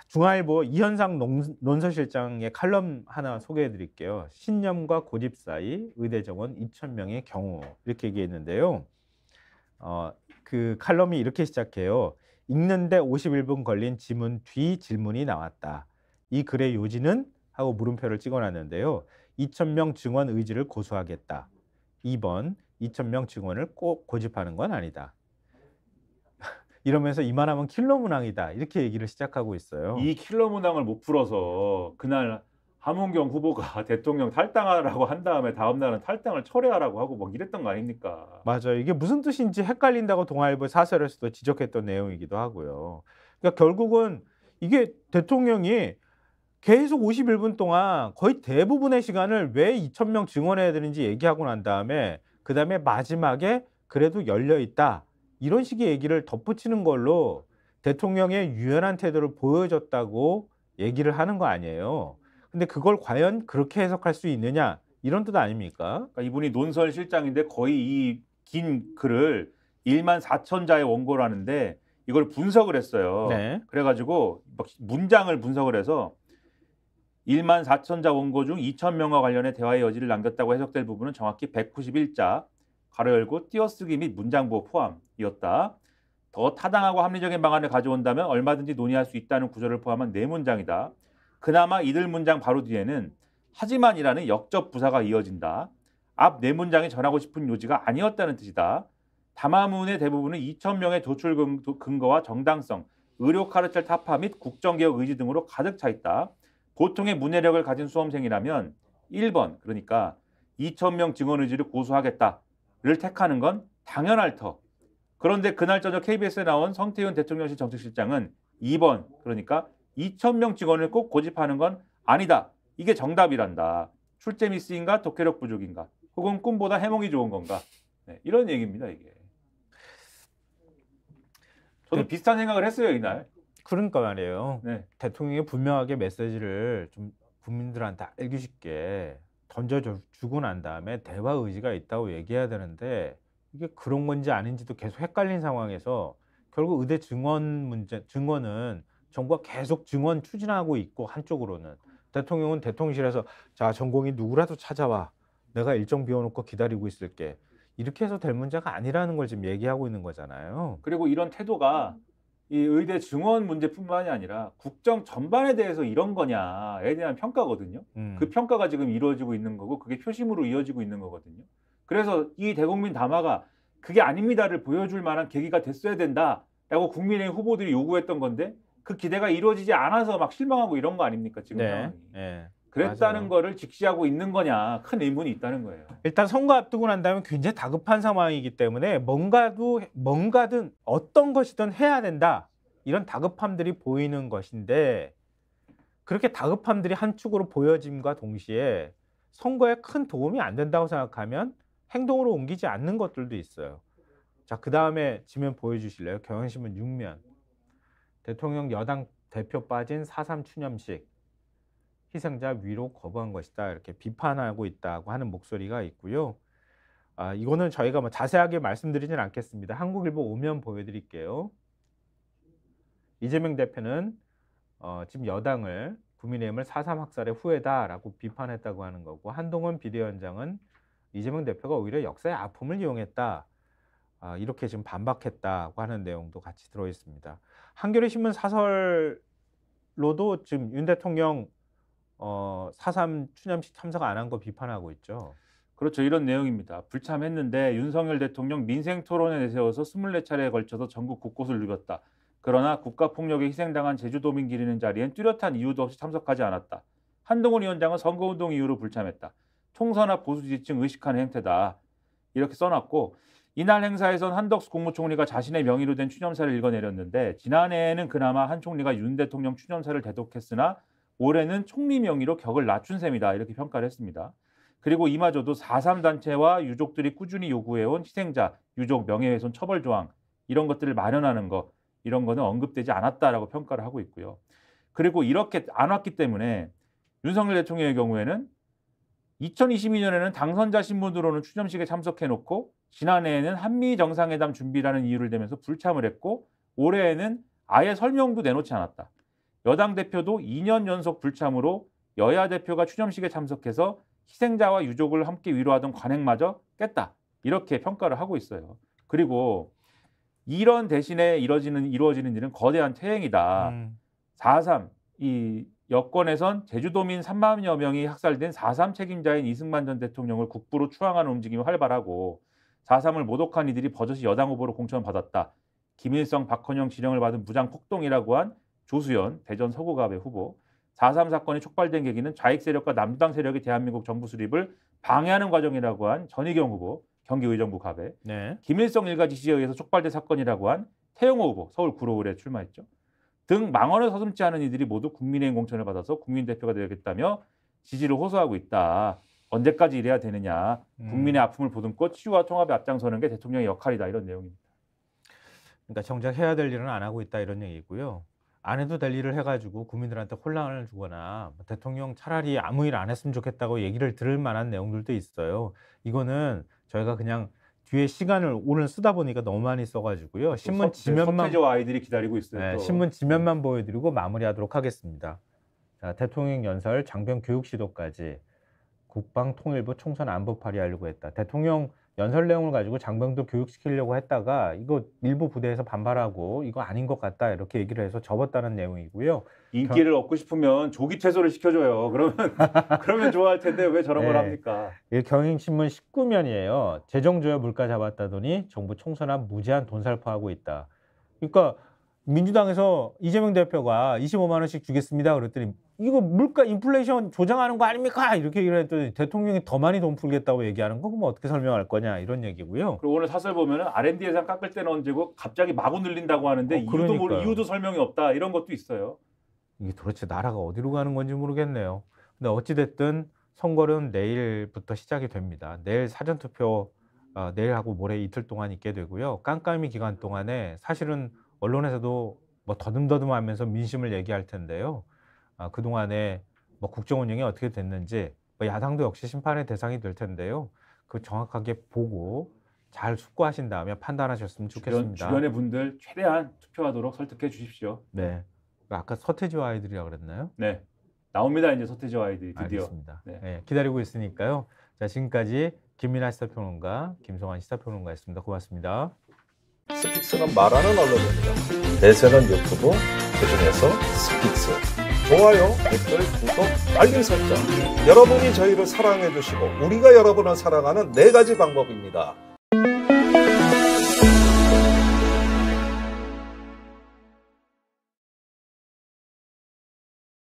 중앙일보 이현상 논설실장의 칼럼 하나 소개해 드릴게요. 신념과 고집 사이 의대 정원 2,000명의 경우 이렇게 얘기했는데요. 그 칼럼이 이렇게 시작해요. 읽는데 51분 걸린 지문 뒤 질문이 나왔다. 이 글의 요지는? 하고 물음표를 찍어 놨는데요. 2,000명 증원 의지를 고수하겠다. 2번 2,000명 증원을 꼭 고집하는 건 아니다. 이러면서 이만하면 킬러 문항이다. 이렇게 얘기를 시작하고 있어요. 이 킬러 문항을 못 풀어서 그날 함은경 후보가 대통령 탈당하라고 한 다음에 다음 날은 탈당을 철회하라고 하고 막 이랬던 거 아닙니까? 맞아요. 이게 무슨 뜻인지 헷갈린다고 동아일보 사설에서도 지적했던 내용이기도 하고요. 그러니까 결국은 이게 대통령이 계속 51분 동안 거의 대부분의 시간을 왜 2,000명 증원해야 되는지 얘기하고 난 다음에 그다음에 마지막에 그래도 열려 있다. 이런 식의 얘기를 덧붙이는 걸로 대통령의 유연한 태도를 보여줬다고 얘기를 하는 거 아니에요. 근데 그걸 과연 그렇게 해석할 수 있느냐 이런 뜻 아닙니까? 그러니까 이분이 논설 실장인데 거의 이 긴 글을 14,000자의 원고를 하는데 이걸 분석을 했어요. 네. 그래가지고 막 문장을 분석을 해서 14,000자 원고 중 2,000명과 관련해 대화의 여지를 남겼다고 해석될 부분은 정확히 191자 가로 열고 띄어쓰기 및 문장부호 포함이었다. 더 타당하고 합리적인 방안을 가져온다면 얼마든지 논의할 수 있다는 구절을 포함한 네 문장이다. 그나마 이들 문장 바로 뒤에는 하지만이라는 역접 부사가 이어진다. 앞 네 문장이 전하고 싶은 요지가 아니었다는 뜻이다. 담화문의 대부분은 2,000명의 도출 근거와 정당성, 의료 카르텔 타파 및 국정개혁 의지 등으로 가득 차 있다. 보통의 문해력을 가진 수험생이라면 1번 그러니까 2,000명 증원 의지를 고수하겠다를 택하는 건 당연할 터. 그런데 그날 저녁 KBS에 나온 성태윤 대통령실 정책실장은 2번 그러니까 2,000명 증원을 꼭 고집하는 건 아니다. 이게 정답이란다. 출제 미스인가 독해력 부족인가 혹은 꿈보다 해몽이 좋은 건가. 네, 이런 얘기입니다. 이게. 저도 비슷한 생각을 했어요. 이날. 그러니까 말이에요. 네. 대통령이 분명하게 메시지를 좀 국민들한테 알기 쉽게 던져주고 난 다음에 대화 의지가 있다고 얘기해야 되는데 이게 그런 건지 아닌지도 계속 헷갈린 상황에서 결국 의대 증원은 정부가 계속 증원 추진하고 있고 한쪽으로는 대통령은 대통령실에서 자 전공이 누구라도 찾아와 내가 일정 비워놓고 기다리고 있을게 이렇게 해서 될 문제가 아니라는 걸 지금 얘기하고 있는 거잖아요. 그리고 이런 태도가 이 의대 증원 문제뿐만이 아니라 국정 전반에 대해서 이런 거냐에 대한 평가거든요. 그 평가가 지금 이루어지고 있는 거고 그게 표심으로 이어지고 있는 거거든요. 그래서 이 대국민 담화가 그게 아닙니다를 보여줄 만한 계기가 됐어야 된다라고 국민의힘 후보들이 요구했던 건데 그 기대가 이루어지지 않아서 막 실망하고 이런 거 아닙니까 지금 네. 상황이. 네. 그랬다는 맞아요. 거를 직시하고 있는 거냐 큰 의문이 있다는 거예요. 일단 선거 앞두고 난 다음에 굉장히 다급한 상황이기 때문에 뭔가든 어떤 것이든 해야 된다. 이런 다급함들이 보이는 것인데 그렇게 다급함들이 한축으로 보여짐과 동시에 선거에 큰 도움이 안 된다고 생각하면 행동으로 옮기지 않는 것들도 있어요. 자, 그다음에 지면 보여주실래요? 경향신문 6면. 대통령 여당 대표 빠진 4.3 추념식. 희생자 위로 거부한 것이다. 이렇게 비판하고 있다고 하는 목소리가 있고요. 이거는 저희가 뭐 자세하게 말씀드리진 않겠습니다. 한국일보 5면 보여드릴게요. 이재명 대표는 지금 여당을 국민의힘을 4.3 학살의 후예다라고 비판했다고 하는 거고 한동훈 비대위원장은 이재명 대표가 오히려 역사의 아픔을 이용했다. 이렇게 지금 반박했다고 하는 내용도 같이 들어 있습니다. 한겨레 신문 사설로도 지금 윤 대통령 4.3 추념식 참석 안 한 거 비판하고 있죠. 그렇죠. 이런 내용입니다. 불참했는데 윤석열 대통령 민생 토론에 내세워서 24차례에 걸쳐서 전국 곳곳을 누볐다. 그러나 국가폭력에 희생당한 제주도민 기리는 자리엔 뚜렷한 이유도 없이 참석하지 않았다. 한동훈 위원장은 선거운동 이후로 불참했다. 총선 앞 보수 지지층 의식하는 행태다. 이렇게 써놨고 이날 행사에선 한덕수 국무총리가 자신의 명의로 된 추념사를 읽어내렸는데 지난해에는 그나마 한 총리가 윤 대통령 추념사를 대독했으나 올해는 총리 명의로 격을 낮춘 셈이다. 이렇게 평가를 했습니다. 그리고 이마저도 4.3 단체와 유족들이 꾸준히 요구해온 희생자, 유족 명예훼손 처벌 조항 이런 것들을 마련하는 거 이런 거는 언급되지 않았다라고 평가를 하고 있고요. 그리고 이렇게 안 왔기 때문에 윤석열 대통령의 경우에는 2022년에는 당선자 신분으로는 추념식에 참석해놓고 지난해에는 한미 정상회담 준비라는 이유를 대면서 불참을 했고 올해에는 아예 설명도 내놓지 않았다. 여당 대표도 2년 연속 불참으로 여야 대표가 추념식에 참석해서 희생자와 유족을 함께 위로하던 관행마저 깼다. 이렇게 평가를 하고 있어요. 그리고 이런 대신에 이루어지는 일은 거대한 퇴행이다. 4.3 이 여권에선 제주도민 3만여 명이 학살된 4.3 책임자인 이승만 전 대통령을 국부로 추앙하는 움직임이 활발하고 4.3을 모독한 이들이 버젓이 여당 후보로 공천을 받았다. 김일성, 박헌영 지령을 받은 무장 폭동이라고 한 조수연 대전 서구갑의 후보. 4.3 사건이 촉발된 계기는 좌익 세력과 남당 세력이 대한민국 정부 수립을 방해하는 과정이라고 한 전희경 후보 경기의정부 갑에. 네. 김일성 일가 지시에 의해서 촉발된 사건이라고 한 태영호 후보 서울 구로을에 출마했죠. 등 망언을 서슴지 않은 이들이 모두 국민의힘 공천을 받아서 국민대표가 되겠다며 지지를 호소하고 있다. 언제까지 이래야 되느냐. 국민의 아픔을 보듬고 치유와 통합에 앞장서는 게 대통령의 역할이다. 이런 내용입니다. 그러니까 정작 해야 될 일은 안 하고 있다 이런 얘기고요. 안 해도 될 일을 해가지고 국민들한테 혼란을 주거나 대통령 차라리 아무 일 안 했으면 좋겠다고 얘기를 들을 만한 내용들도 있어요. 이거는 저희가 그냥 뒤에 시간을 오늘 쓰다 보니까 너무 많이 써가지고요. 신문 지면만 서태지와 아이들이 기다리고 있어요. 네, 신문 지면만 보여드리고 마무리하도록 하겠습니다. 자, 대통령 연설 장병 교육 시도까지 국방통일부 총선 안보 발의하려고 했다. 대통령 연설 내용을 가지고 장병도 교육시키려고 했다가 이거 일부 부대에서 반발하고 이거 아닌 것 같다 이렇게 얘기를 해서 접었다는 내용이고요. 인기를 얻고 싶으면 조기 퇴소를 시켜줘요. 그러면 좋아할 텐데 왜 저런 걸 합니까? 경향신문 19면이에요. 재정조여 물가 잡았다더니 정부 총선안 무제한 돈 살포하고 있다. 그러니까 민주당에서 이재명 대표가 25만 원씩 주겠습니다. 그랬더니 이거 물가 인플레이션 조장하는 거 아닙니까? 이렇게 얘기를 했더니 대통령이 더 많이 돈 풀겠다고 얘기하는 거 그럼 어떻게 설명할 거냐 이런 얘기고요. 그리고 오늘 사설 보면은 R&D 예산 깎을 때는 언제고 갑자기 마구 늘린다고 하는데 이유도 설명이 없다 이런 것도 있어요. 이게 도대체 나라가 어디로 가는 건지 모르겠네요. 근데 어찌됐든 선거는 내일부터 시작이 됩니다. 내일 사전투표 내일하고 모레 이틀 동안 있게 되고요. 깜깜이 기간 동안에 사실은 언론에서도 뭐 더듬더듬하면서 민심을 얘기할 텐데요. 그동안에 뭐 국정 운영이 어떻게 됐는지 야당도 역시 심판의 대상이 될 텐데요. 그 정확하게 보고 잘 숙고하신 다음에 판단하셨으면 좋겠습니다. 주변의 분들 최대한 투표하도록 설득해 주십시오. 네. 아까 서태지와 아이들이라고 그랬나요? 네. 나옵니다. 이제 서태지와 아이들이 드디어. 알겠습니다. 네, 기다리고 있으니까요. 자, 지금까지 김민하 시사평론가, 김성환 시사평론가였습니다. 고맙습니다. 스픽스는 말하는 언론입니다. 대세는 유튜브, 그중에서 스픽스. 좋아요, 댓글, 구독, 알림 설정. 여러분이 저희를 사랑해 주시고 우리가 여러분을 사랑하는 4가지 방법입니다.